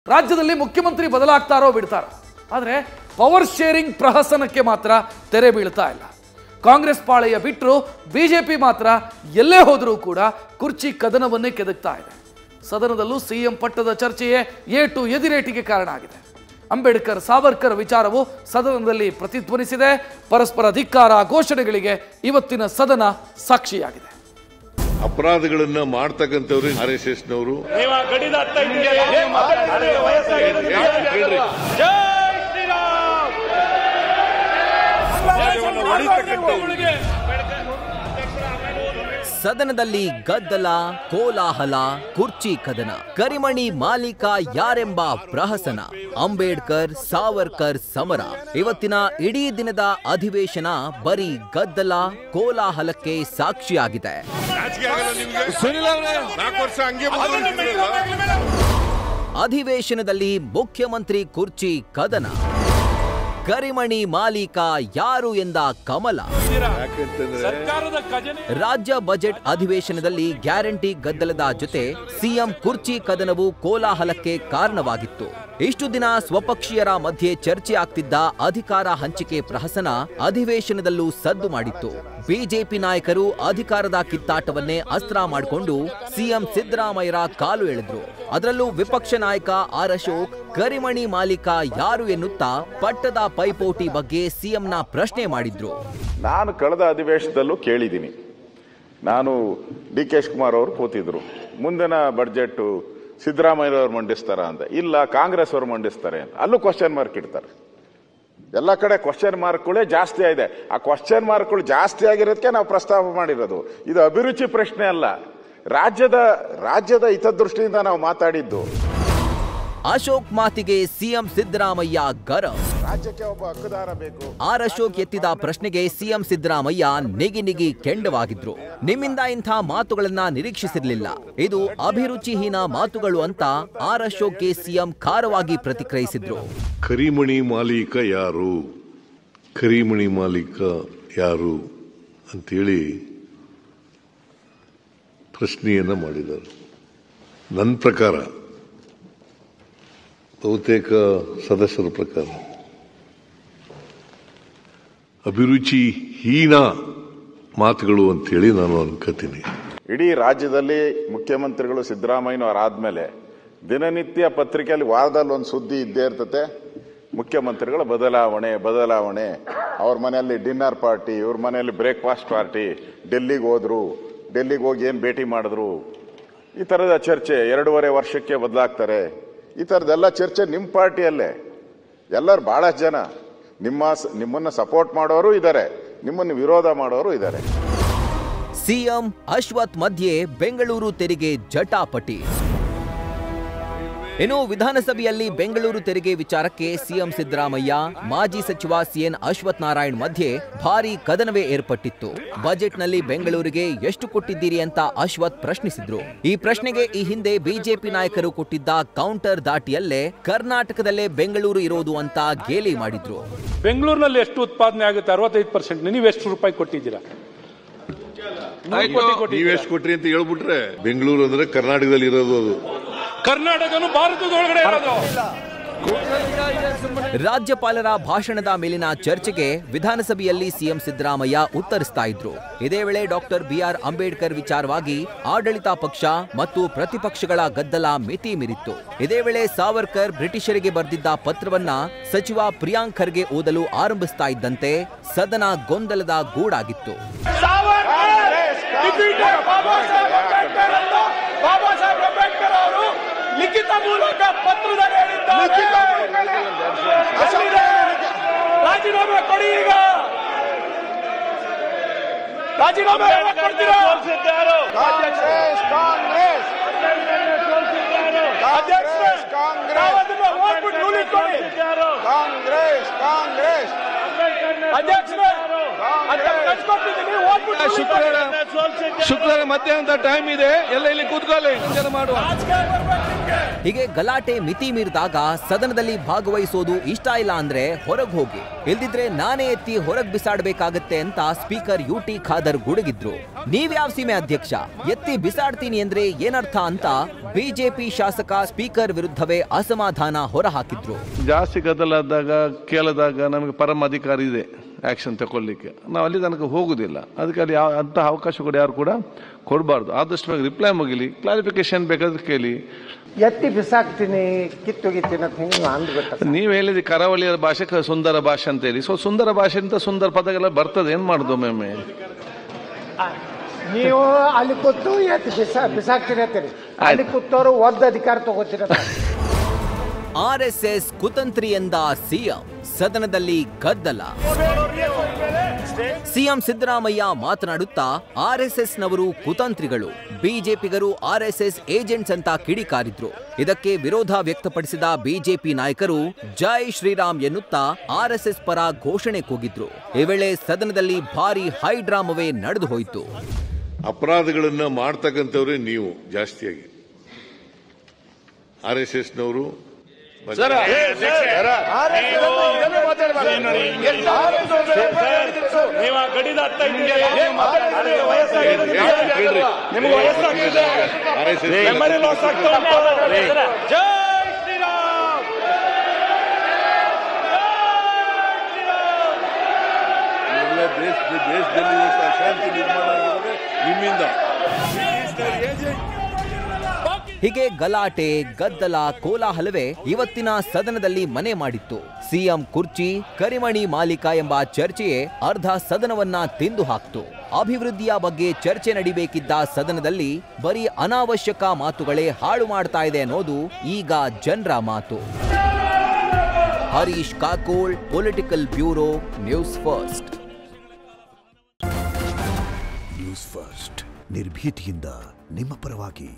ರಾಜ್ಯದಲ್ಲಿ ಮುಖ್ಯಮಂತ್ರಿ ಬದಲಾಗ್ತಾರೋ ಬಿಡ್ತಾರೋ, ಆದರೆ ಪವರ್ ಶೇರಿಂಗ್ ಪ್ರಹಸನಕ್ಕೆ ಮಾತ್ರ ತೆರೆ ಬೀಳ್ತಾ ಇಲ್ಲ. ಕಾಂಗ್ರೆಸ್ ಪಾಳೆಯ ಬಿಟ್ಟರು ಬಿಜೆಪಿ ಮಾತ್ರ ಎಲ್ಲೇ ಹೋದರೂ ಕೂಡ ಕುರ್ಚಿ ಕದನವನ್ನೇ ಕೆದಕ್ತಾ ಇದೆ. ಸದನದಲ್ಲೂ ಸಿಎಂ ಪಟ್ಟದ ಚರ್ಚೆಯೇ ಏಟು ಎದಿರೇಟಿಗೆ ಕಾರಣ ಆಗಿದೆ. ಅಂಬೇಡ್ಕರ್ ಸಾವರ್ಕರ್ ವಿಚಾರವು ಸದನದಲ್ಲಿ ಪ್ರತಿಧ್ವನಿಸಿದೆ. ಪರಸ್ಪರ ಧಿಕ್ಕಾರ ಘೋಷಣೆಗಳಿಗೆ ಇವತ್ತಿನ ಸದನ ಸಾಕ್ಷಿಯಾಗಿದೆ. ಅಪರಾಧಗಳನ್ನ ಮಾಡ್ತಕ್ಕಂಥವ್ರು RSS ನವರು. ಸದನದಲ್ಲಿ ಗದ್ದಲ, ಕೋಲಾಹಲ, ಕುರ್ಚಿ ಕದನ, ಕರಿಮಣಿ ಮಾಲೀಕ ಯಾರೆಂಬ ಪ್ರಹಸನ, ಅಂಬೇಡ್ಕರ್ ಸಾವರ್ಕರ್ ಸಮರ. ಇವತ್ತಿನ ಇಡೀ ದಿನದ ಅಧಿವೇಶನ ಬರೀ ಗದ್ದಲ, ಕೋಲಾಹಲಕ್ಕೆ ಸಾಕ್ಷಿಯಾಗಿದೆ. ಅಧಿವೇಶನದಲ್ಲಿ ಮುಖ್ಯಮಂತ್ರಿ ಕುರ್ಚಿ ಕದನ, ಕರಿಮಣಿ ಮಾಲೀಕ ಯಾರು ಎಂದ ಕಮಲ. ರಾಜ್ಯ ಬಜೆಟ್ ಅಧಿವೇಶನದಲ್ಲಿ ಗ್ಯಾರಂಟಿ ಗದ್ದಲದ ಜೊತೆ ಸಿಎಂ ಕುರ್ಚಿ ಕದನವು ಕೋಲಾಹಲಕ್ಕೆ ಕಾರಣವಾಗಿತ್ತು. ಇಷ್ಟು ದಿನ ಸ್ವಪಕ್ಷೀಯರ ಮಧ್ಯೆ ಚರ್ಚೆ ಆಗ್ತಿದ್ದ ಅಧಿಕಾರ ಹಂಚಿಕೆ ಪ್ರಹಸನ ಅಧಿವೇಶನದಲ್ಲೂ ಸದ್ದು ಮಾಡಿತ್ತು. ಬಿಜೆಪಿ ನಾಯಕರು ಅಧಿಕಾರದ ಕಿತ್ತಾಟವನ್ನೇ ಅಸ್ತ್ರ ಮಾಡಿಕೊಂಡು ಸಿಎಂ ಸಿದ್ದರಾಮಯ್ಯರ ಕಾಲು ಎಳೆದ್ರು. ಅದರಲ್ಲೂ ವಿಪಕ್ಷ ನಾಯಕ ಆರ್ ಅಶೋಕ್ ಕರಿಮಣಿ ಮಾಲೀಕ ಯಾರು ಎನ್ನುತ್ತಾ ಪಟ್ಟದ ಪೈಪೋಟಿ ಬಗ್ಗೆ ಸಿಎಂನ ಪ್ರಶ್ನೆ ಮಾಡಿದ್ರು. ನಾನು ಕಳೆದ ಅಧಿವೇಶನದಲ್ಲೂ ಕೇಳಿದ್ದೀನಿ. ನಾನು DK ಶಿವಕುಮಾರ್ ಅವರು ಕೂತಿದ್ರು, ಮುಂದಿನ ಬಡ್ಜೆಟ್ ಸಿದ್ದರಾಮಯ್ಯವ್ರು ಮಂಡಿಸ್ತಾರ ಅಂತ. ಇಲ್ಲ, ಕಾಂಗ್ರೆಸ್ ಅವರು ಮಂಡಿಸ್ತಾರೆ ಅಂತ. ಅಲ್ಲೂ ಕ್ವಶನ್ ಮಾರ್ಕ್ ಇಡ್ತಾರೆ. ಎಲ್ಲ ಕಡೆ ಕ್ವಶನ್ ಮಾರ್ಕ್ಗಳೇ ಜಾಸ್ತಿ ಆಗಿದೆ. ಆ ಕ್ವಶನ್ ಮಾರ್ಕ್ಗಳು ಜಾಸ್ತಿ ಆಗಿರೋದಕ್ಕೆ ನಾವು ಪ್ರಸ್ತಾಪ ಮಾಡಿರೋದು. ಇದು ಅಭಿರುಚಿ ಪ್ರಶ್ನೆ ಅಲ್ಲ, ರಾಜ್ಯದ ಹಿತದೃಷ್ಟಿಯಿಂದ ನಾವು ಮಾತಾಡಿದ್ದು. ಅಶೋಕ್ ಮಾತಿಗೆ ಸಿಎಂ ಸಿದ್ದರಾಮಯ್ಯ ಗರಂ. ರಾಜ್ಯಕ್ಕೆ ಒಬ್ಬ ಹಕ್ಕುದಾರ ಬೇಕು. ಆರ್ ಅಶೋಕ್ ಎತ್ತಿದ ಪ್ರಶ್ನೆಗೆ ಸಿಎಂ ಸಿದ್ದರಾಮಯ್ಯ ನಿಗಿ ಕೆಂಡವಾಗಿದ್ರು. ನಿಮ್ಮಿಂದ ಇಂಥ ಮಾತುಗಳನ್ನ ನಿರೀಕ್ಷಿಸಿರ್ಲಿಲ್ಲ, ಇದು ಅಭಿರುಚಿಹೀನ ಮಾತುಗಳು ಅಂತ ಆರ್ ಅಶೋಕ್ಗೆ ಸಿಎಂ ಖಾರವಾಗಿ ಪ್ರತಿಕ್ರಿಯಿಸಿದ್ರು. ಕರಿಮಣಿ ಮಾಲೀಕ ಯಾರು, ಕರಿಮಣಿ ಮಾಲೀಕ ಯಾರು ಅಂತೇಳಿ ಪ್ರಶ್ನೆಯನ್ನ ಮಾಡಿದರು. ನನ್ನ ಪ್ರಕಾರ, ಬಹುತೇಕ ಸದಸ್ಯರ ಪ್ರಕಾರ ಅಭಿರುಚಿಹೀನ ಮಾತುಗಳು ಅಂತೇಳಿ ನಾನು ಅನ್ಕೋತೀನಿ. ಇಡೀ ರಾಜ್ಯದಲ್ಲಿ ಮುಖ್ಯಮಂತ್ರಿಗಳು ಸಿದ್ದರಾಮಯ್ಯನವರಾದ್ಮೇಲೆ ದಿನನಿತ್ಯ ಪತ್ರಿಕೆಯಲ್ಲಿ ವಾರದಲ್ಲಿ ಒಂದು ಸುದ್ದಿ ಇದ್ದೇ ಇರ್ತತೆ. ಮುಖ್ಯಮಂತ್ರಿಗಳ ಬದಲಾವಣೆ, ಅವ್ರ ಮನೆಯಲ್ಲಿ ಡಿನ್ನರ್ ಪಾರ್ಟಿ, ಇವ್ರ ಮನೆಯಲ್ಲಿ ಬ್ರೇಕ್ಫಾಸ್ಟ್ ಪಾರ್ಟಿ, ಡೆಲ್ಲಿಗೆ ಹೋಗಿ ಏನು ಭೇಟಿ ಮಾಡಿದ್ರು, ಈ ಥರದ ಚರ್ಚೆ. 2.5 ವರ್ಷಕ್ಕೆ ಬದಲಾಗ್ತಾರೆ, ಈ ಥರದ್ದೆಲ್ಲ ಚರ್ಚೆ ನಿಮ್ಮ ಪಾರ್ಟಿಯಲ್ಲೇ. ಎಲ್ಲರೂ ಬಹಳಷ್ಟು ಜನ ನಿಮ್ಮನ್ನ ಸಪೋರ್ಟ್ ಮಾಡೋರು ಇದ್ದಾರೆ, ನಿಮ್ಮನ್ನು ವಿರೋಧ ಮಾಡೋರು ಇದ್ದಾರೆ. ಸಿಎಂ ಅಶ್ವಥ್ ಮಧ್ಯೆ ಬೆಂಗಳೂರು ತೆರಿಗೆ ಜಟಾಪಟಿ. ಇನ್ನು ವಿಧಾನಸಭೆಯಲ್ಲಿ ಬೆಂಗಳೂರು ತೆರಿಗೆ ವಿಚಾರಕ್ಕೆ ಸಿಎಂ ಸಿದ್ದರಾಮಯ್ಯ, ಮಾಜಿ ಸಚಿವ CN ಅಶ್ವಥ್ ನಾರಾಯಣ್ ಮಧ್ಯೆ ಭಾರೀ ಕದನವೇ ಏರ್ಪಟ್ಟಿತ್ತು. ಬಜೆಟ್ನಲ್ಲಿ ಬೆಂಗಳೂರಿಗೆ ಎಷ್ಟು ಕೊಟ್ಟಿದ್ದೀರಿ ಅಂತ ಅಶ್ವಥ್ ಪ್ರಶ್ನಿಸಿದ್ರು. ಈ ಪ್ರಶ್ನೆಗೆ ಈ ಹಿಂದೆ ಬಿಜೆಪಿ ನಾಯಕರು ಕೊಟ್ಟಿದ್ದ ಕೌಂಟರ್ ದಾಟಿಯಲ್ಲೇ ಕರ್ನಾಟಕದಲ್ಲೇ ಬೆಂಗಳೂರು ಇರೋದು ಅಂತ ಗೇಲಿ ಮಾಡಿದ್ರು. ಬೆಂಗಳೂರಿನಲ್ಲಿ ಎಷ್ಟು ಉತ್ಪಾದನೆ ಆಗುತ್ತೆ? 65%. ನೀವು ಎಷ್ಟು ರೂಪಾಯಿ ಕೊಟ್ಟಿದ್ದೀರಾ? ನೀವೆಷ್ಟು ಕೊಟ್ರಿ ಅಂತ ಹೇಳ್ಬಿಟ್ರೆ, ಬೆಂಗಳೂರು ಅಂದ್ರೆ ಕರ್ನಾಟಕದಲ್ಲಿ ಇರೋದು. ಅದು ಕರ್ನಾಟಕನು ಭಾರತದೊಳಗಡೆ ಇರೋದು. ರಾಜ್ಯಪಾಲರ ಭಾಷಣದ ಮೇಲಿನ ಚರ್ಚೆಗೆ ವಿಧಾನಸಭೆಯಲ್ಲಿ ಸಿಎಂ ಸಿದ್ದರಾಮಯ್ಯ ಉತ್ತರಿಸ್ತಾ ಇದ್ರು. ಇದೇ ವೇಳೆ ಡಾಕ್ಟರ್ BR ಅಂಬೇಡ್ಕರ್ ವಿಚಾರವಾಗಿ ಆಡಳಿತ ಪಕ್ಷ ಮತ್ತು ಪ್ರತಿಪಕ್ಷಗಳ ಗದ್ದಲ ಮಿತಿ ಮೀರಿತ್ತು. ಇದೇ ವೇಳೆ ಸಾವರ್ಕರ್ ಬ್ರಿಟಿಷರಿಗೆ ಬರೆದಿದ್ದ ಪತ್ರವನ್ನ ಸಚಿವ ಪ್ರಿಯಾಂಕ್ ಖರ್ಗೆ ಓದಲು ಆರಂಭಿಸ್ತಾ ಇದ್ದಂತೆ ಸದನ ಗೊಂದಲದ ಗೂಡಾಗಿತ್ತು. ಲಿಖಿತ ಮೂಲಕ ಪತ್ರದಲ್ಲಿ ಹೇಳಿದ್ದಾರೆ, ರಾಜೀನಾಮೆ ಕೊಡಿ. ಈಗ ರಾಜೀನಾಮೆ ಕೊಡ್ತೀರಾ? ಶುಕ್ರವಾರ ಮಧ್ಯಾಹ್ನದ ಟೈಮ್ ಇದೆ, ಎಲ್ಲ ಇಲ್ಲಿ ಕೂತ್ಕೊಳ್ಳಿ, ಮಾಡುವ. ಹೀಗೆ ಗಲಾಟೆ ಮಿತಿ ಮೀರಿದಾಗ ಸದನದಲ್ಲಿ ಭಾಗವಹಿಸೋದು ಇಷ್ಟ ಇಲ್ಲ ಅಂದ್ರೆ ಹೊರಗೆ ಹೋಗಿ, ಇಲ್ದಿದ್ರೆ ನಾನೇ ಎತ್ತಿ ಹೊರಗೆ ಬಿಸಾಡಬೇಕಾಗತ್ತೆ ಅಂತ ಸ್ಪೀಕರ್ UT ಖಾದರ್ ಗುಡುಗಿದ್ರು. ನೀವ್ಯಾವ ಸೀಮೆ ಅಧ್ಯಕ್ಷ, ಎತ್ತಿ ಬಿಸಾಡ್ತೀನಿ ಅಂದ್ರೆ ಏನರ್ಥ ಅಂತ ಬಿಜೆಪಿ ಶಾಸಕ ಸ್ಪೀಕರ್ ವಿರುದ್ಧವೇ ಅಸಮಾಧಾನ ಹೊರಹಾಕಿದ್ರು. ಜಾಸ್ತಿ ಗದ್ದಲಾದಾಗ ಕೇಳದಾಗ ನಮಗೆ ಪರಮ ಅಧಿಕಾರ ಇದೆ ಆಕ್ಷನ್ ತಗೊಳ್ಳಿಕ್ಕೆ, ನಾವು ಅಲ್ಲಿ ತನಕ ಹೋಗುದಿಲ್ಲ. ಅದಕ್ಕೆ ಅಲ್ಲಿ ಅಂತಹ ಅವಕಾಶಗಳು ಯಾರು ಕೂಡ ಕೊಡಬಾರ್ದು. ಆದಷ್ಟು ಬೇಗ ರಿಪ್ಲೈ ಮುಗಿಲಿ, ಕ್ಲಾರಿಫಿಕೇಶನ್ ಬೇಕಾದ್ರೆ ಕೇಳಿ. ಎತ್ತಿ ಬಿಸಾಕ್ತೀನಿ ಕಿತ್ತುಗಿತ್ತೀನಿ ಅಂತ ಹಿಂಗೆ ಅಂದ್ಬಿಟ್ಟು ನೀವು ಹೇಳಿದ್ರಿ ಕರಾವಳಿಯ ಭಾಷೆ ಸುಂದರ ಭಾಷೆ ಅಂತ ಹೇಳಿ. ಸೊ ಸುಂದರ ಭಾಷೆ ಅಂತ ಸುಂದರ ಪದಗಳ ಬರ್ತದೆ, ಏನ್ ಮಾಡುದು ಒಮ್ಮೆ. ನೀವು ಅಲ್ಲಿ ಕೂತು ಎತ್ತಿ ಬಿಸಾಕ್ತೀನಿ ಅಂತೀರಿ, ಅಲ್ಲಿ ಕೂತವರು ಒದ್ದ ಅಧಿಕಾರ ತಗೋತೀರ. RSS ಕುತಂತ್ರಿ ಎಂದ ಸಿಎಂ, ಸದನದಲ್ಲಿ ಗದ್ದಲ. ಸಿಎಂ ಸಿದ್ದರಾಮಯ್ಯ ಮಾತನಾಡುತ್ತಾ RSSನವರು ಕುತಂತ್ರಿಗಳು, ಬಿಜೆಪಿಗರು RSS ಏಜೆಂಟ್ಸ್ ಅಂತ ಕಿಡಿಕಾರಿದ್ರು. ಇದಕ್ಕೆ ವಿರೋಧ ವ್ಯಕ್ತಪಡಿಸಿದ ಬಿಜೆಪಿ ನಾಯಕರು ಜೈ ಶ್ರೀರಾಮ್ ಎನ್ನುತ್ತಾ RSS ಪರ ಘೋಷಣೆ ಕೂಗಿದ್ರು. ಈ ವೇಳೆ ಸದನದಲ್ಲಿ ಭಾರಿ ಹೈಡ್ರಾಮವೇ ನಡೆದು ಹೋಯಿತು. ಅಪರಾಧಗಳನ್ನ ಮಾಡ್ತಕ್ಕಂಥವ್ರೆ ನೀವು ಜಾಸ್ತಿಯಾಗಿ. RSSನವರು ದೇಶದಲ್ಲಿ ಅಶಾಂತಿ ನಿರ್ಮಾಣ ಆಗಿರೋದೇ ನಿಮ್ಮಿಂದ. ಹೀಗೆ ಗಲಾಟೆ, ಗದ್ದಲ, ಕೋಲಾಹಲವೇ ಇವತ್ತಿನ ಸದನದಲ್ಲಿ ಮನೆ ಮಾಡಿತ್ತು. ಸಿಎಂ ಕುರ್ಚಿ, ಕರಿಮಣಿ ಮಾಲೀಕ ಎಂಬ ಚರ್ಚೆಯೇ ಅರ್ಧ ಸದನವನ್ನ ತಿಂದು ಹಾಕ್ತು. ಅಭಿವೃದ್ಧಿಯ ಬಗ್ಗೆ ಚರ್ಚೆ ನಡಿಬೇಕಿದ್ದ ಸದನದಲ್ಲಿ ಬರೀ ಅನಾವಶ್ಯಕ ಮಾತುಗಳೇ ಹಾಳು ಮಾಡ್ತಾ ಇದೆ ಅನ್ನೋದು ಈಗ ಜನರ ಮಾತು. Harish Kakol, political bureau, news first. News first ನಿರ್ಭೀತಿಯಿಂದ ನಿಮ್ಮ ಪರವಾಗಿ.